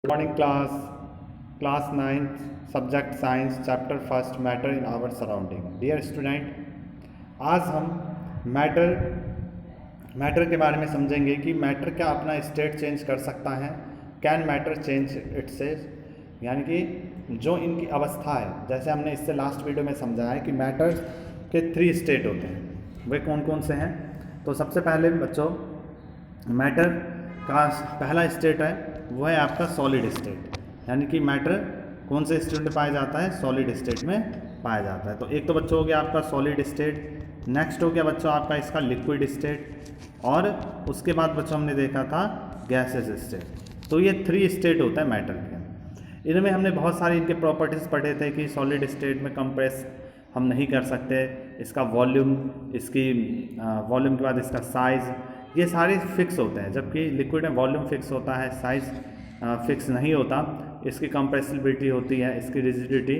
Morning class 9th subject science chapter first matter in our surrounding. Dear student, आज हम matter के बारे में समझेंगे कि मैटर क्या अपना स्टेट चेंज कर सकता है। कैन मैटर चेंज इटसेल्फ, यानी कि जो इनकी अवस्था है, जैसे हमने इससे लास्ट वीडियो में समझा है कि मैटर के 3 स्टेट होते हैं। वे कौन कौन से हैं? तो सबसे पहले बच्चों, मैटर का पहला स्टेट है वो है आपका सॉलिड स्टेट, यानी कि मैटर कौन से स्टेट में पाया जाता है? सॉलिड स्टेट में पाया जाता है। तो एक तो बच्चों हो गया आपका सॉलिड स्टेट, नेक्स्ट हो गया बच्चों आपका इसका लिक्विड स्टेट, और उसके बाद बच्चों हमने देखा था गैसेस स्टेट। तो ये 3 स्टेट होता है मैटर के। इनमें हमने बहुत सारे इनके प्रॉपर्टीज़ पढ़े थे कि सॉलिड स्टेट में कंप्रेस हम नहीं कर सकते, इसका वॉल्यूम, इसकी वॉल्यूम के बाद इसका साइज़, ये सारे फिक्स होते हैं, जबकि लिक्विड में वॉल्यूम फिक्स होता है, साइज़ फिक्स नहीं होता। इसकी कंप्रेसिबिलिटी होती है, इसकी रिजिडिटी,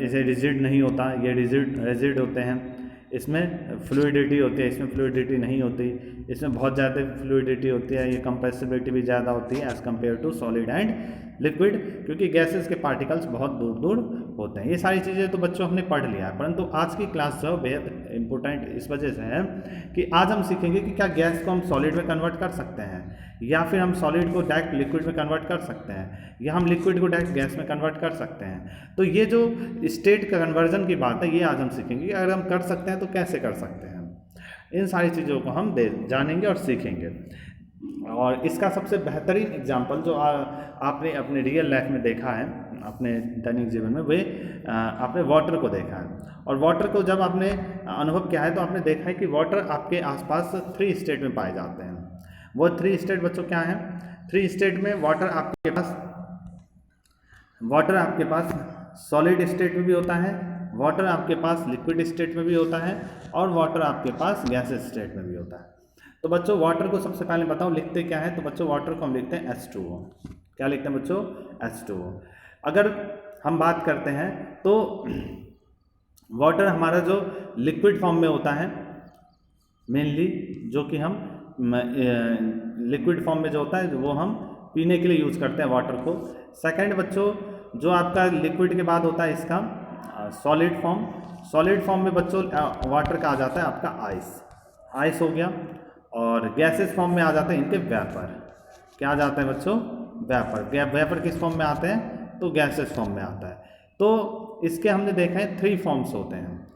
इसे रिजिड नहीं होता, ये रिजिड होते हैं। इसमें फ्लूइडिटी होती है, इसमें फ्लूइडिटी नहीं होती। इसमें बहुत ज़्यादा फ्लूइडिटी होती है, ये कंप्रेसिबिलिटी भी ज़्यादा होती है as compare to solid and liquid, क्योंकि गैसेस के पार्टिकल्स बहुत दूर दूर होते हैं। ये सारी चीज़ें तो बच्चों हमने पढ़ लिया है, परंतु आज की क्लास जो बेहद इंपॉर्टेंट इस वजह से है कि आज हम सीखेंगे कि क्या गैस को हम सॉलिड में कन्वर्ट कर सकते हैं, या फिर हम सॉलिड को डायरेक्ट लिक्विड में कन्वर्ट कर सकते हैं, या हम लिक्विड को डायरेक्ट गैस में कन्वर्ट कर सकते हैं। तो ये जो स्टेट कन्वर्जन की बात है, ये आज हम सीखेंगे कि अगर हम कर सकते हैं तो कैसे कर सकते हैं। इन सारी चीज़ों को हम जानेंगे और सीखेंगे। और इसका सबसे बेहतरीन एग्जाम्पल जो आपने अपने रियल लाइफ में देखा है, अपने दैनिक जीवन में, वे आपने वाटर को देखा है। और वाटर को जब आपने अनुभव किया है तो आपने देखा है कि वाटर आपके आसपास 3 स्टेट में पाए जाते हैं। वो 3 स्टेट बच्चों क्या हैं? 3 स्टेट में वाटर आपके पास सॉलिड स्टेट में भी होता है, वाटर आपके पास लिक्विड स्टेट में भी होता है, और वाटर आपके पास गैसेस स्टेट में भी होता है। तो बच्चों वाटर को सबसे पहले बताओ लिखते क्या है? तो बच्चों वाटर को हम लिखते हैं H2O। क्या लिखते हैं बच्चों? H2O। अगर हम बात करते हैं तो वाटर हमारा जो लिक्विड फॉर्म में होता है मेनली, जो कि हम लिक्विड फॉर्म में जो होता है वो हम पीने के लिए यूज़ करते हैं वाटर को। सेकंड बच्चों, जो आपका लिक्विड के बाद होता है इसका सॉलिड फॉर्म में बच्चों वाटर का आ जाता है आपका आइस हो गया। और गैसेस फॉर्म में आ जाते हैं इनके वेपर। क्या आ जाता है बच्चों? वेपर किस फॉर्म में आते हैं? तो गैसेस फॉर्म में आता है। तो इसके हमने देखा है 3 फॉर्म्स होते हैं,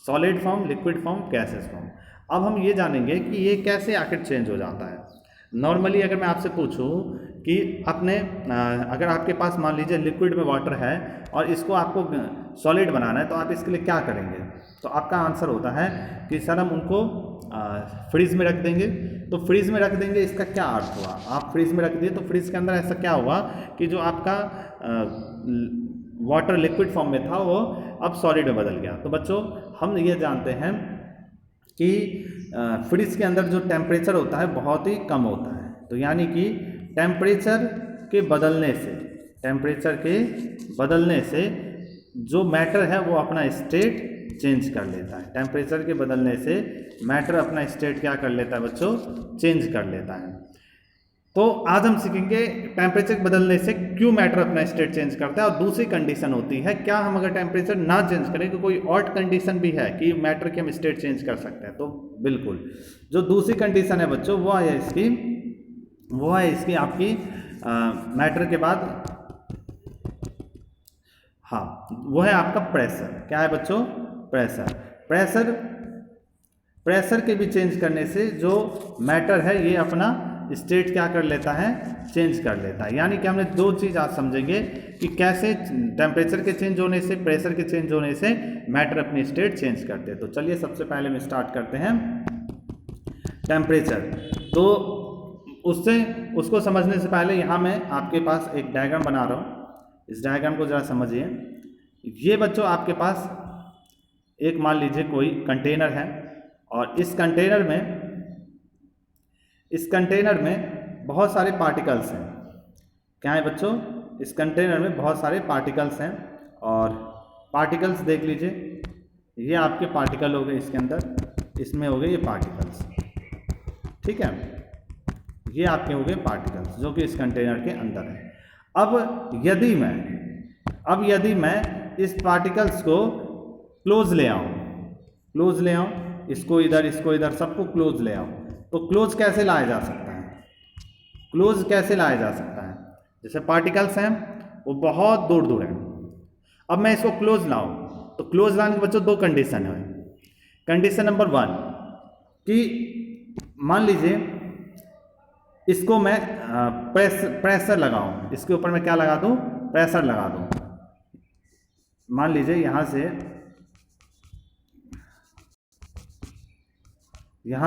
solid form, liquid form, gases form. अब हम ये जानेंगे कि ये कैसे आखिर चेंज हो जाता है। नॉर्मली अगर मैं आपसे पूछूं कि अगर आपके पास मान लीजिए लिक्विड में वाटर है और इसको आपको सॉलिड बनाना है, तो आप इसके लिए क्या करेंगे? तो आपका आंसर होता है कि सर हम उनको फ्रीज में रख देंगे। तो फ्रीज में रख देंगे, इसका क्या अर्थ हुआ? आप फ्रीज में रख दिए तो फ्रीज के अंदर ऐसा क्या हुआ कि जो आपका वाटर लिक्विड फॉर्म में था वो अब सॉलिड में बदल गया। तो बच्चों हम ये जानते हैं कि फ्रिज के अंदर जो टेम्परेचर होता है बहुत ही कम होता है। तो यानी कि टेम्परेचर के बदलने से जो मैटर है वो अपना स्टेट चेंज कर लेता है। टेम्परेचर के बदलने से मैटर अपना स्टेट क्या कर लेता है बच्चों? चेंज कर लेता है। तो आज हम सीखेंगे टेम्परेचर बदलने से क्यों मैटर अपना स्टेट चेंज करता है। और दूसरी कंडीशन होती है, क्या हम अगर टेम्परेचर ना चेंज करें तो कोई और कंडीशन भी है कि मैटर की हम स्टेट चेंज कर सकते हैं? तो बिल्कुल, जो दूसरी कंडीशन है बच्चों वो है इसकी आपकी मैटर के बाद, हाँ, वो है आपका प्रेशर। क्या है बच्चों? प्रेशर के भी चेंज करने से जो मैटर है ये अपना स्टेट क्या कर लेता है? चेंज कर लेता है। यानी कि हमने 2 चीज़ आज समझेंगे कि कैसे टेम्परेचर के चेंज होने से, प्रेशर के चेंज होने से मैटर अपनी स्टेट चेंज करते हैं। तो चलिए सबसे पहले हम स्टार्ट करते हैं टेम्परेचर। तो उसको समझने से पहले यहाँ मैं आपके पास एक डायग्राम बना रहा हूँ। इस डायग्राम को ज़रा समझिए। ये बच्चों आपके पास एक मान लीजिए कोई कंटेनर है, और इस कंटेनर में बहुत सारे पार्टिकल्स हैं। क्या है बच्चों? इस कंटेनर में बहुत सारे पार्टिकल्स हैं, और पार्टिकल्स देख लीजिए, ये आपके पार्टिकल हो गए इसके अंदर, इसमें हो गए ये पार्टिकल्स, ठीक है, ये आपके हो गए पार्टिकल्स जो कि इस कंटेनर के अंदर है। अब यदि मैं इस पार्टिकल्स को क्लोज ले आऊँ, इसको इधर सबको क्लोज ले आऊँ, तो क्लोज कैसे लाया जा सकता है? जैसे पार्टिकल्स हैं वो बहुत दूर हैं, अब मैं इसको क्लोज लाऊं, तो क्लोज लाने के बच्चों दो कंडीशन है। कंडीशन नंबर 1 कि मान लीजिए इसको मैं प्रेशर लगाऊं, इसके ऊपर मैं क्या लगा दूं? प्रेशर लगा दूं। मान लीजिए यहाँ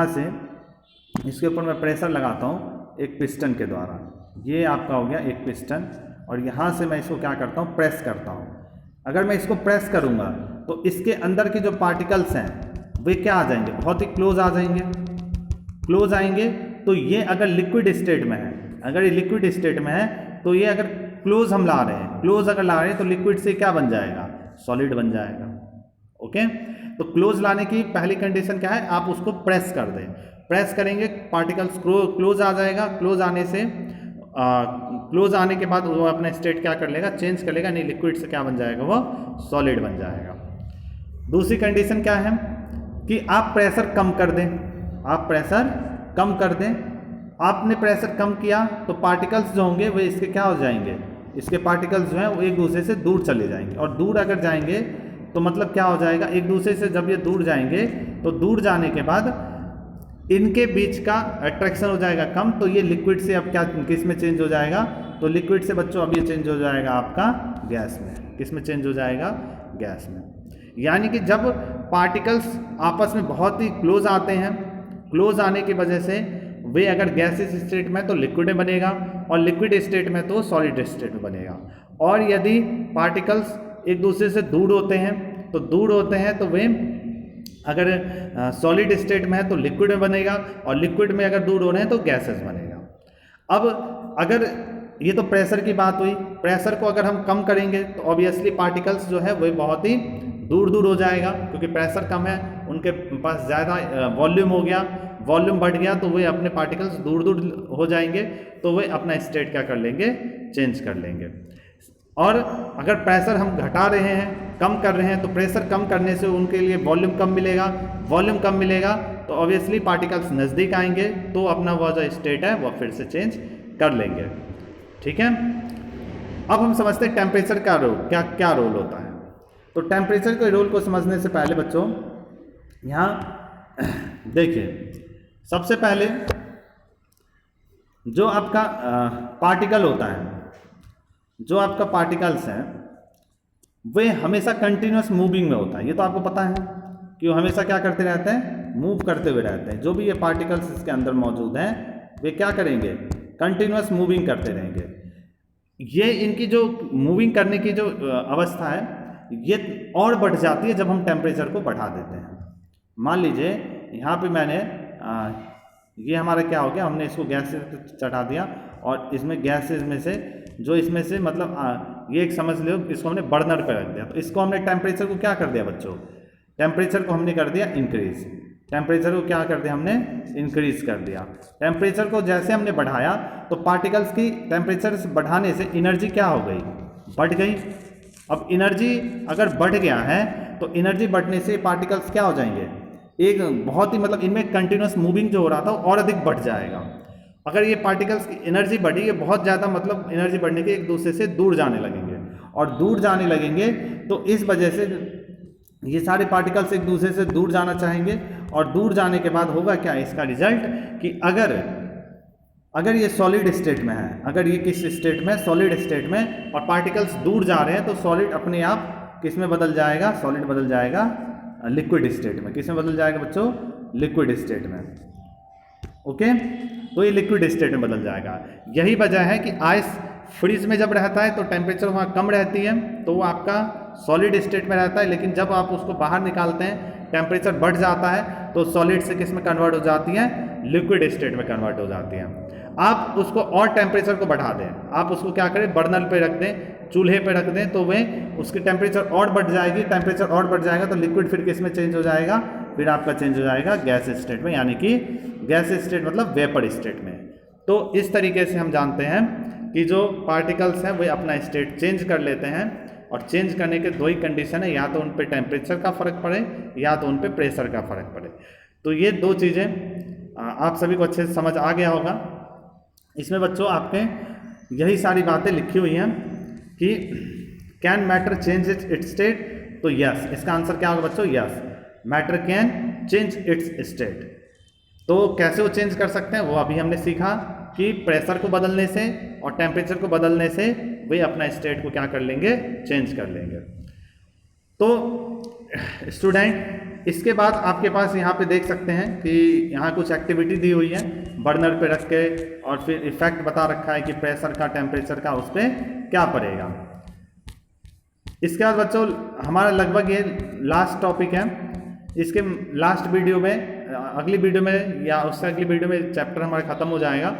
से इसके ऊपर मैं प्रेशर लगाता हूँ एक पिस्टन के द्वारा, ये आपका हो गया एक पिस्टन, और यहाँ से मैं इसको क्या करता हूँ? प्रेस करता हूँ। अगर मैं इसको प्रेस करूँगा तो इसके अंदर के जो पार्टिकल्स हैं वे क्या आ जाएंगे? बहुत ही क्लोज आ जाएंगे। तो ये अगर लिक्विड स्टेट में है, तो ये अगर क्लोज हम ला रहे हैं, तो लिक्विड से क्या बन जाएगा? सॉलिड बन जाएगा। ओके, तो क्लोज लाने की पहली कंडीशन क्या है? आप उसको प्रेस कर दें। प्रेस करेंगे, पार्टिकल्स क्लोज आ जाएगा। क्लोज आने के बाद वो अपना स्टेट क्या कर लेगा? चेंज कर लेगा, नहीं लिक्विड से क्या बन जाएगा? वो सॉलिड बन जाएगा। दूसरी कंडीशन क्या है कि आप प्रेशर कम कर दें। आपने प्रेशर कम किया तो पार्टिकल्स जो होंगे वे इसके क्या हो जाएंगे? इसके पार्टिकल्स जो हैं वो एक दूसरे से दूर चले जाएंगे, और दूर अगर जाएंगे तो मतलब क्या हो जाएगा? एक दूसरे से जब ये दूर जाएंगे तो दूर जाने के बाद इनके बीच का अट्रैक्शन हो जाएगा कम, तो ये लिक्विड से अब क्या किस में चेंज हो जाएगा? तो लिक्विड से बच्चों अब ये चेंज हो जाएगा आपका गैस में। किस में चेंज हो जाएगा? गैस में। यानी कि जब पार्टिकल्स आपस में बहुत ही क्लोज आते हैं, क्लोज आने की वजह से वे अगर गैसेस स्टेट में तो लिक्विड में बनेगा, और लिक्विड स्टेट में तो सॉलिड स्टेट में बनेगा। और यदि पार्टिकल्स एक दूसरे से दूर होते हैं तो वे अगर सॉलिड स्टेट में है तो लिक्विड में बनेगा, और लिक्विड में अगर दूर हो रहे हैं तो गैसेस बनेगा। अब अगर ये तो प्रेशर की बात हुई, प्रेशर को अगर हम कम करेंगे तो ऑब्वियसली पार्टिकल्स जो है वो बहुत ही दूर हो जाएगा, क्योंकि प्रेशर कम है, उनके पास ज़्यादा वॉल्यूम हो गया, वॉल्यूम बढ़ गया, तो वे अपने पार्टिकल्स दूर हो जाएंगे, तो वे अपना स्टेट क्या कर लेंगे? चेंज कर लेंगे। और अगर प्रेशर हम घटा रहे हैं, कम कर रहे हैं, तो प्रेशर कम करने से उनके लिए वॉल्यूम कम मिलेगा, तो ऑब्वियसली पार्टिकल्स नज़दीक आएंगे, तो अपना वो जो स्टेट है वो फिर से चेंज कर लेंगे। ठीक है, अब हम समझते हैं टेम्परेचर का रोल क्या रोल होता है। तो टेम्परेचर के रोल को समझने से पहले बच्चों यहाँ देखिए, सबसे पहले जो आपका पार्टिकल होता है, जो आपका पार्टिकल्स हैं वे हमेशा कंटिन्यूस मूविंग में होता है। ये तो आपको पता है कि वो हमेशा क्या करते रहते हैं? मूव करते हुए रहते हैं। जो भी ये पार्टिकल्स इसके अंदर मौजूद हैं वे क्या करेंगे? कंटिन्यूस मूविंग करते रहेंगे। ये इनकी जो मूविंग करने की जो अवस्था है ये और बढ़ जाती है जब हम टेम्परेचर को बढ़ा देते हैं। मान लीजिए यहाँ पे मैंने ये हमारा क्या हो गया? हमने इसको गैस से चढ़ा दिया, और इसमें गैसेस में से जो इसमें से मतलब ये एक समझ लो, इसको हमने बर्नर पे रख दिया, तो इसको हमने टेम्परेचर को क्या कर दिया बच्चों? टेम्परेचर को हमने कर दिया इंक्रीज। टेम्परेचर को क्या कर दिया? हमने इंक्रीज कर दिया। टेम्परेचर को जैसे हमने बढ़ाया तो पार्टिकल्स की टेम्परेचर बढ़ाने से एनर्जी क्या हो गई? बढ़ गई। अब एनर्जी अगर बढ़ गया है तो एनर्जी बढ़ने से पार्टिकल्स क्या हो जाएंगे? एक बहुत ही मतलब इनमें कंटिन्यूस मूविंग जो हो रहा था और अधिक बढ़ जाएगा। अगर ये पार्टिकल्स की एनर्जी बढ़ी, ये बहुत ज़्यादा मतलब एनर्जी बढ़ने के एक दूसरे से दूर जाने लगेंगे, और दूर जाने लगेंगे तो इस वजह से ये सारे पार्टिकल्स एक दूसरे से दूर जाना चाहेंगे, और दूर जाने के बाद होगा क्या? इसका रिजल्ट कि अगर ये सॉलिड स्टेट में है, अगर ये किस स्टेट में? सॉलिड स्टेट में, और पार्टिकल्स दूर जा रहे हैं, तो सॉलिड अपने आप किस में बदल जाएगा? सॉलिड बदल जाएगा लिक्विड स्टेट में। किस में बदल जाएगा बच्चों? लिक्विड स्टेट में। ओके, तो ये लिक्विड स्टेट में बदल जाएगा। यही वजह है कि आइस फ्रीज में जब रहता है तो टेम्परेचर वहाँ कम रहती है, तो वो आपका सॉलिड स्टेट में रहता है, लेकिन जब आप उसको बाहर निकालते हैं टेम्परेचर बढ़ जाता है, तो सॉलिड से किस में कन्वर्ट हो जाती है? लिक्विड स्टेट में कन्वर्ट हो जाती है। आप उसको और टेम्परेचर को बढ़ा दें, आप उसको क्या करें? बर्नर पे रख दें, चूल्हे पे रख दें, तो वह उसकी टेम्परेचर और बढ़ जाएगी। टेम्परेचर और बढ़ जाएगा तो लिक्विड फिर किस में चेंज हो जाएगा? फिर आपका चेंज हो जाएगा गैस स्टेट में, यानी कि गैस स्टेट मतलब वेपर स्टेट में। तो इस तरीके से हम जानते हैं कि जो पार्टिकल्स हैं वे अपना स्टेट चेंज कर लेते हैं, और चेंज करने के दो ही कंडीशन है, या तो उन पे टेम्परेचर का फ़र्क पड़े या तो उन पे प्रेशर का फ़र्क पड़े। तो ये दो चीज़ें आप सभी को अच्छे से समझ आ गया होगा। इसमें बच्चों आपके यही सारी बातें लिखी हुई हैं कि can matter change it's state, तो यस, इसका आंसर क्या होगा बच्चों, yes, matter can change it's state. तो कैसे वो चेंज कर सकते हैं वो अभी हमने सीखा कि प्रेशर को बदलने से और टेम्परेचर को बदलने से वे अपना स्टेट को क्या कर लेंगे, चेंज कर लेंगे। तो स्टूडेंट इसके बाद आपके पास यहाँ पे देख सकते हैं कि यहाँ कुछ एक्टिविटी दी हुई है बर्नर पे रख के, और फिर इफेक्ट बता रखा है कि प्रेशर का टेम्परेचर का उस पर क्या पड़ेगा। इसके बाद बच्चों हमारा लगभग ये लास्ट टॉपिक है। इसके लास्ट वीडियो में, अगली वीडियो में या उससे अगली वीडियो में चैप्टर हमारा ख़त्म हो जाएगा।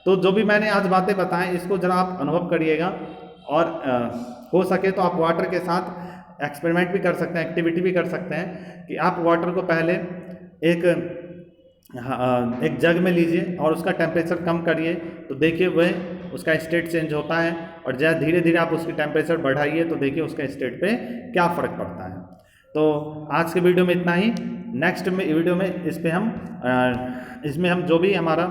तो जो भी मैंने आज बातें बताएं इसको ज़रा आप अनुभव करिएगा, और हो सके तो आप वाटर के साथ एक्सपेरिमेंट भी कर सकते हैं, एक्टिविटी भी कर सकते हैं कि आप वाटर को पहले एक जग में लीजिए और उसका टेम्परेचर कम करिए, तो देखिए वह उसका स्टेट चेंज होता है, और जब धीरे धीरे आप उसकी टेम्परेचर बढ़ाइए तो देखिए उसका स्टेट पे क्या फ़र्क पड़ता है। तो आज के वीडियो में इतना ही। नेक्स्ट में वीडियो में इसमें हम जो भी हमारा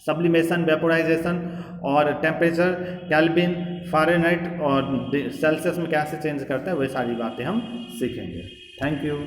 सब्लिमेशन, वेपोराइजेशन और टेम्परेचर केल्विन, फ़ारेनहाइट और सेल्सियस में कैसे चेंज करता है वही सारी बातें हम सीखेंगे। Thank you.